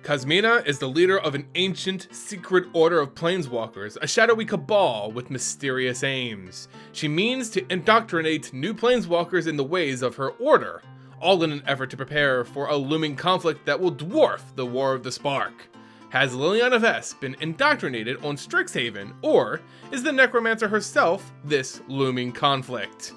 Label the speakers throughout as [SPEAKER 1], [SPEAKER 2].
[SPEAKER 1] Kasmina is the leader of an ancient, secret order of planeswalkers, a shadowy cabal with mysterious aims. She means to indoctrinate new planeswalkers in the ways of her order, all in an effort to prepare for a looming conflict that will dwarf the War of the Spark. Has Liliana Vess been indoctrinated on Strixhaven, or is the necromancer herself this looming conflict?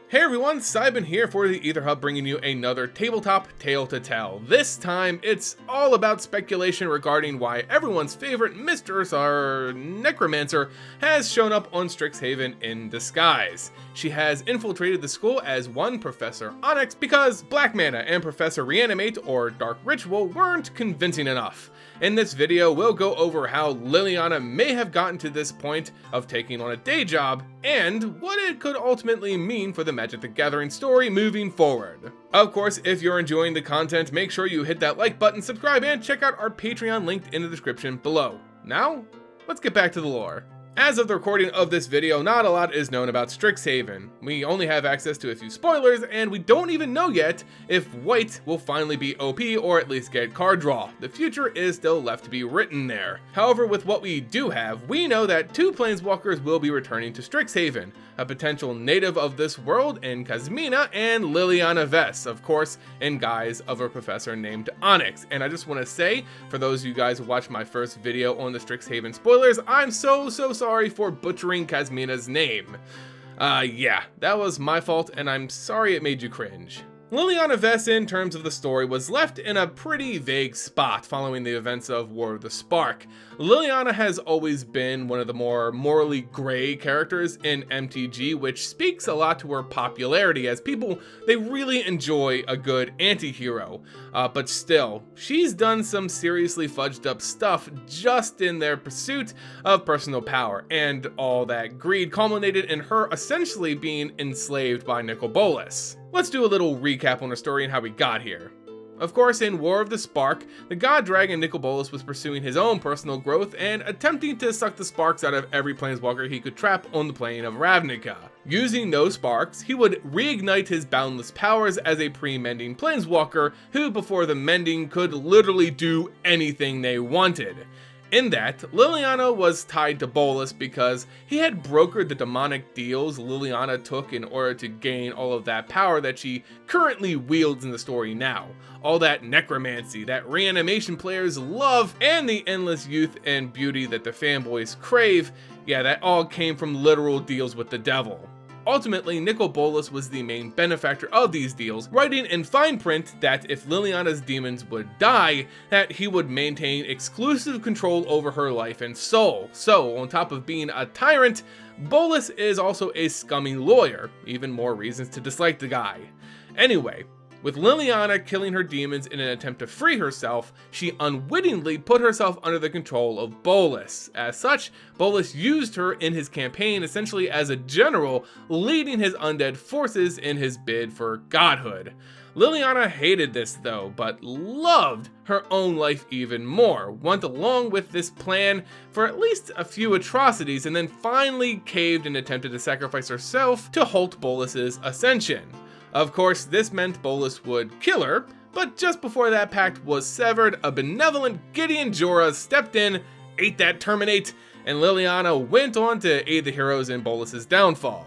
[SPEAKER 1] Hey everyone, Cybin here for the Ether Hub, bringing you another tabletop tale to tell. This time, it's all about speculation regarding why everyone's favorite mistress, our necromancer, has shown up on Strixhaven in disguise. She has infiltrated the school as one Professor Onyx because Black Mana and Professor Reanimate, or Dark Ritual, weren't convincing enough. In this video, we'll go over how Liliana may have gotten to this point of taking on a day job, and what it could ultimately mean for the Magic the Gathering story moving forward. Of course, if you're enjoying the content, make sure you hit that like button, subscribe, and check out our Patreon linked in the description below. Now, let's get back to the lore. As of the recording of this video, not a lot is known about Strixhaven. We only have access to a few spoilers, and we don't even know yet if White will finally be OP or at least get card draw. The future is still left to be written there. However, with what we do have, we know that two planeswalkers will be returning to Strixhaven, a potential native of this world in Kasmina, and Liliana Vess, of course, in guise of a professor named Onyx. And I just want to say, for those of you guys who watched my first video on the Strixhaven spoilers, I'm so sorry for butchering Kasmina's name. Yeah, that was my fault, and I'm sorry it made you cringe. Liliana Vess, in terms of the story, was left in a pretty vague spot following the events of War of the Spark. Liliana has always been one of the more morally gray characters in MTG, which speaks a lot to her popularity, as people, they really enjoy a good anti-hero. But still, she's done some seriously fudged up stuff just in their pursuit of personal power, and all that greed culminated in her essentially being enslaved by Nicol Bolas. Let's do a little recap on her story and how we got here. Of course, in War of the Spark, the god dragon Nicol Bolas was pursuing his own personal growth and attempting to suck the sparks out of every planeswalker he could trap on the plane of Ravnica. Using those sparks, he would reignite his boundless powers as a pre-mending planeswalker who, before the mending, could literally do anything they wanted. In that, Liliana was tied to Bolas because he had brokered the demonic deals Liliana took in order to gain all of that power that she currently wields in the story now. All that necromancy, that reanimation players love, and the endless youth and beauty that the fanboys crave, yeah, that all came from literal deals with the devil. Ultimately, Nicol Bolas was the main benefactor of these deals, writing in fine print that if Liliana's demons would die, that he would maintain exclusive control over her life and soul. So, on top of being a tyrant, Bolas is also a scummy lawyer, even more reasons to dislike the guy. Anyway, with Liliana killing her demons in an attempt to free herself, she unwittingly put herself under the control of Bolas. As such, Bolas used her in his campaign essentially as a general, leading his undead forces in his bid for godhood. Liliana hated this though, but loved her own life even more, went along with this plan for at least a few atrocities, and then finally caved and attempted to sacrifice herself to halt Bolas's ascension. Of course, this meant Bolas would kill her, but just before that pact was severed, a benevolent Gideon Jorah stepped in, ate that terminate, and Liliana went on to aid the heroes in Bolas's downfall.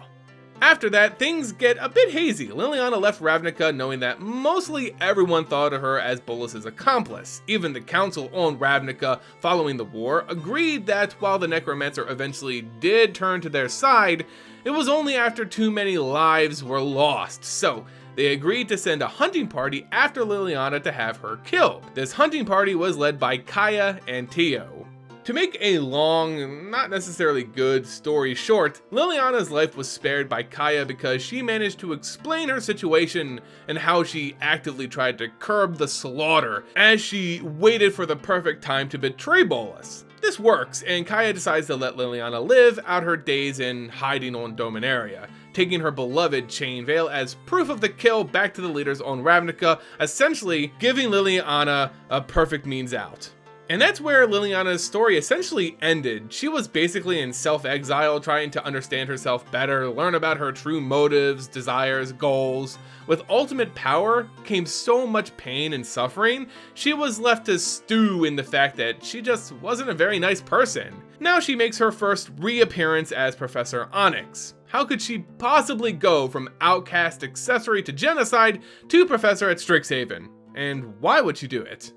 [SPEAKER 1] After that, things get a bit hazy. Liliana left Ravnica knowing that mostly everyone thought of her as Bolas's accomplice. Even the council on Ravnica following the war agreed that while the necromancer eventually did turn to their side, it was only after too many lives were lost. So they agreed to send a hunting party after Liliana to have her killed. This hunting party was led by Kaia and Tio. To make a long, not necessarily good story short, Liliana's life was spared by Kaia because she managed to explain her situation and how she actively tried to curb the slaughter as she waited for the perfect time to betray Bolas. This works, and Kaia decides to let Liliana live out her days in hiding on Dominaria, taking her beloved Chain Veil as proof of the kill back to the leaders on Ravnica, essentially giving Liliana a perfect means out. And that's where Liliana's story essentially ended. She was basically in self-exile, trying to understand herself better, learn about her true motives, desires, goals. With ultimate power came so much pain and suffering, she was left to stew in the fact that she just wasn't a very nice person. Now she makes her first reappearance as Professor Onyx. How could she possibly go from outcast accessory to genocide to professor at Strixhaven? And why would she do it?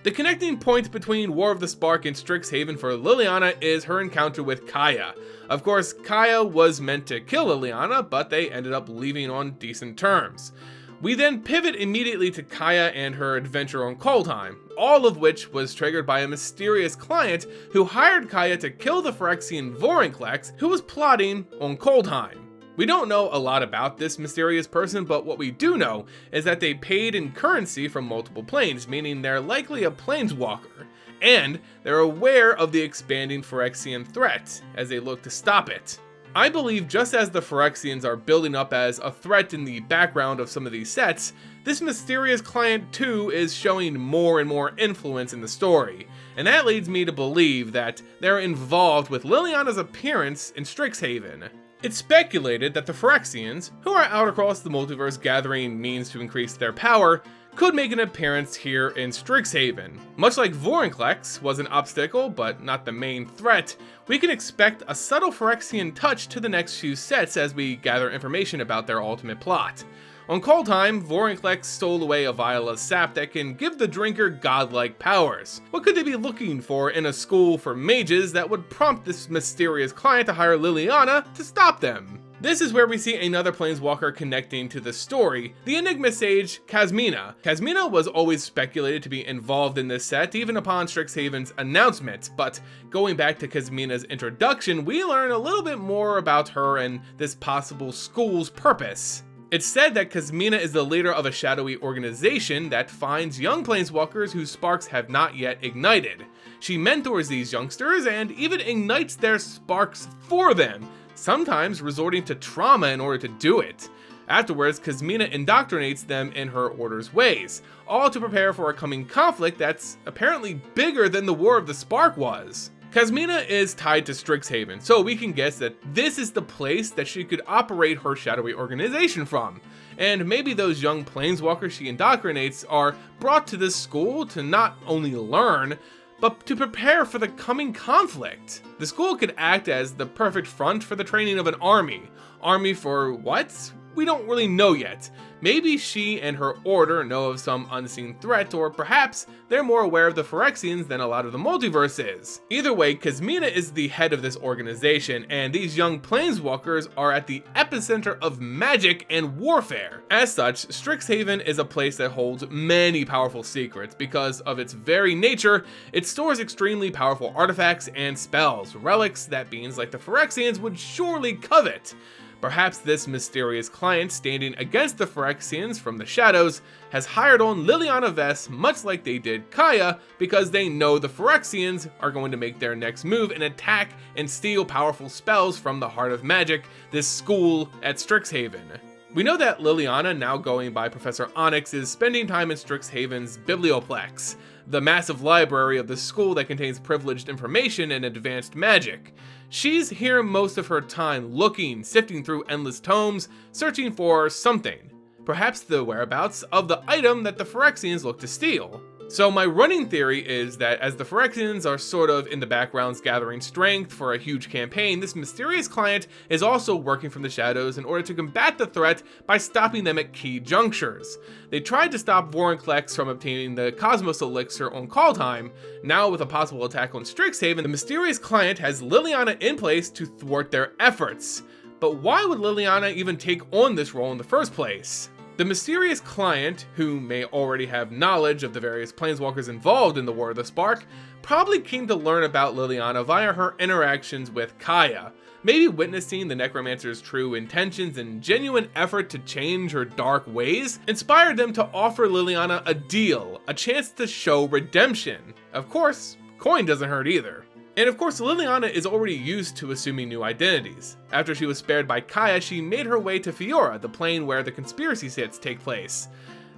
[SPEAKER 1] The connecting point between War of the Spark and Strixhaven for Liliana is her encounter with Kaia. Of course, Kaia was meant to kill Liliana, but they ended up leaving on decent terms. We then pivot immediately to Kaia and her adventure on Kaldheim, all of which was triggered by a mysterious client who hired Kaia to kill the Phyrexian Vorinclex who was plotting on Kaldheim. We don't know a lot about this mysterious person, but what we do know is that they paid in currency from multiple planes, meaning they're likely a Planeswalker, and they're aware of the expanding Phyrexian threat as they look to stop it. I believe just as the Phyrexians are building up as a threat in the background of some of these sets, this mysterious client too is showing more and more influence in the story, and that leads me to believe that they're involved with Liliana's appearance in Strixhaven. It's speculated that the Phyrexians, who are out across the multiverse gathering means to increase their power, could make an appearance here in Strixhaven. Much like Vorinclex was an obstacle, but not the main threat, we can expect a subtle Phyrexian touch to the next few sets as we gather information about their ultimate plot. On Kaldheim, Vorinclex stole away a vial of sap that can give the drinker godlike powers. What could they be looking for in a school for mages that would prompt this mysterious client to hire Liliana to stop them? This is where we see another Planeswalker connecting to the story, the Enigma Sage, Kasmina. Kasmina was always speculated to be involved in this set, even upon Strixhaven's announcement, but going back to Kasmina's introduction, we learn a little bit more about her and this possible school's purpose. It's said that Kasmina is the leader of a shadowy organization that finds young Planeswalkers whose sparks have not yet ignited. She mentors these youngsters and even ignites their sparks for them, sometimes resorting to trauma in order to do it. Afterwards, Kasmina indoctrinates them in her order's ways, all to prepare for a coming conflict that's apparently bigger than the War of the Spark was. Kasmina is tied to Strixhaven, so we can guess that this is the place that she could operate her shadowy organization from. And maybe those young Planeswalkers she indoctrinates are brought to this school to not only learn, but to prepare for the coming conflict. The school could act as the perfect front for the training of an army. Army for what? We don't really know yet. Maybe she and her order know of some unseen threat, or perhaps they're more aware of the Phyrexians than a lot of the multiverse is. Either way, Kasmina is the head of this organization, and these young Planeswalkers are at the epicenter of magic and warfare. As such, Strixhaven is a place that holds many powerful secrets. Because of its very nature, it stores extremely powerful artifacts and spells, relics that beings like the Phyrexians would surely covet. Perhaps this mysterious client standing against the Phyrexians from the shadows has hired on Liliana Vess much like they did Kaia, because they know the Phyrexians are going to make their next move and attack and steal powerful spells from the Heart of Magic, this school at Strixhaven. We know that Liliana, now going by Professor Onyx, is spending time in Strixhaven's Biblioplex, the massive library of the school that contains privileged information and advanced magic. She's here most of her time looking, sifting through endless tomes, searching for something. Perhaps the whereabouts of the item that the Phyrexians look to steal. So my running theory is that as the Phyrexians are sort of in the backgrounds gathering strength for a huge campaign, this mysterious client is also working from the shadows in order to combat the threat by stopping them at key junctures. They tried to stop Vorinclex from obtaining the Cosmos Elixir on Kaldheim. Now with a possible attack on Strixhaven, the mysterious client has Liliana in place to thwart their efforts. But why would Liliana even take on this role in the first place? The mysterious client, who may already have knowledge of the various Planeswalkers involved in the War of the Spark, probably came to learn about Liliana via her interactions with Kaia, maybe witnessing the necromancer's true intentions and genuine effort to change her dark ways, inspired them to offer Liliana a deal, a chance to show redemption. Of course, coin doesn't hurt either. And of course, Liliana is already used to assuming new identities. After she was spared by Kaia, she made her way to Fiora, the plane where the conspiracy sets take place.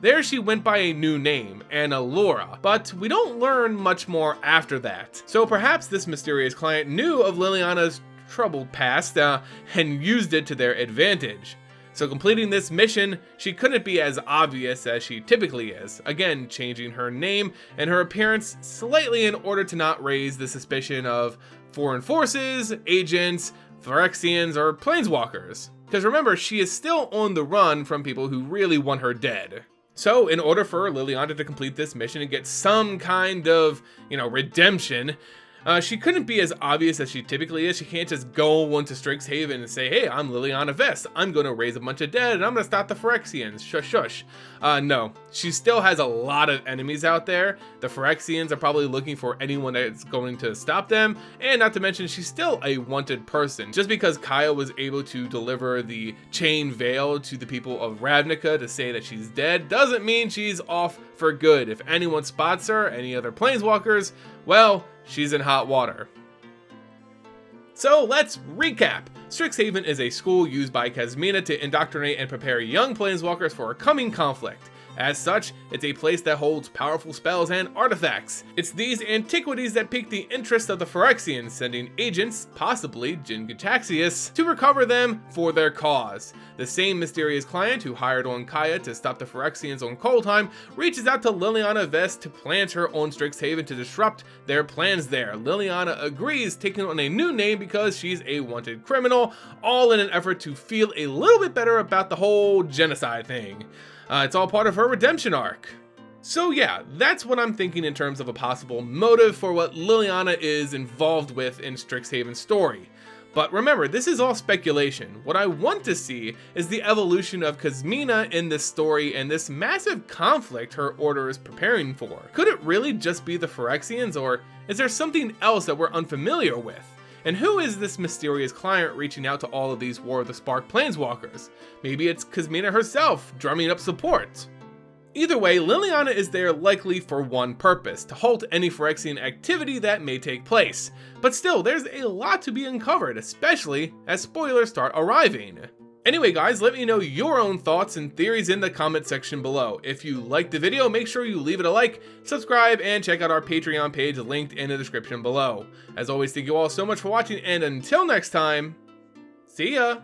[SPEAKER 1] There she went by a new name, Laura, but we don't learn much more after that. So perhaps this mysterious client knew of Liliana's troubled past and used it to their advantage. So completing this mission, she couldn't be as obvious as she typically is, again changing her name and her appearance slightly in order to not raise the suspicion of foreign forces, agents, Phyrexians, or Planeswalkers. Because remember, she is still on the run from people who really want her dead. So in order for Liliana to complete this mission and get some kind of, redemption, she couldn't be as obvious as she typically is. She can't just go into Strixhaven and say, hey, I'm Liliana Vess. I'm going to raise a bunch of dead and I'm going to stop the Phyrexians. Shush, shush. No, she still has a lot of enemies out there. The Phyrexians are probably looking for anyone that's going to stop them. And not to mention, she's still a wanted person. Just because Kaia was able to deliver the chain veil to the people of Ravnica to say that she's dead doesn't mean she's off for good. If anyone spots her, any other Planeswalkers, well, she's in hot water. So let's recap. Strixhaven is a school used by Kasmina to indoctrinate and prepare young Planeswalkers for a coming conflict. As such, it's a place that holds powerful spells and artifacts. It's these antiquities that pique the interest of the Phyrexians, sending agents, possibly Jin-Gitaxias, to recover them for their cause. The same mysterious client who hired on Kaia to stop the Phyrexians on Coldheim reaches out to Liliana Vess to plant her on Strixhaven to disrupt their plans there. Liliana agrees, taking on a new name because she's a wanted criminal, all in an effort to feel a little bit better about the whole genocide thing. It's all part of her redemption arc. So yeah, that's what I'm thinking in terms of a possible motive for what Liliana is involved with in Strixhaven's story. But remember, this is all speculation. What I want to see is the evolution of Kasmina in this story and this massive conflict her order is preparing for. Could it really just be the Phyrexians, or is there something else that we're unfamiliar with? And who is this mysterious client reaching out to all of these War of the Spark Planeswalkers? Maybe it's Kasmina herself, drumming up support. Either way, Liliana is there likely for one purpose, to halt any Phyrexian activity that may take place. But still, there's a lot to be uncovered, especially as spoilers start arriving. Anyway guys, let me know your own thoughts and theories in the comment section below. If you liked the video, make sure you leave it a like, subscribe, and check out our Patreon page linked in the description below. As always, thank you all so much for watching, and until next time, see ya!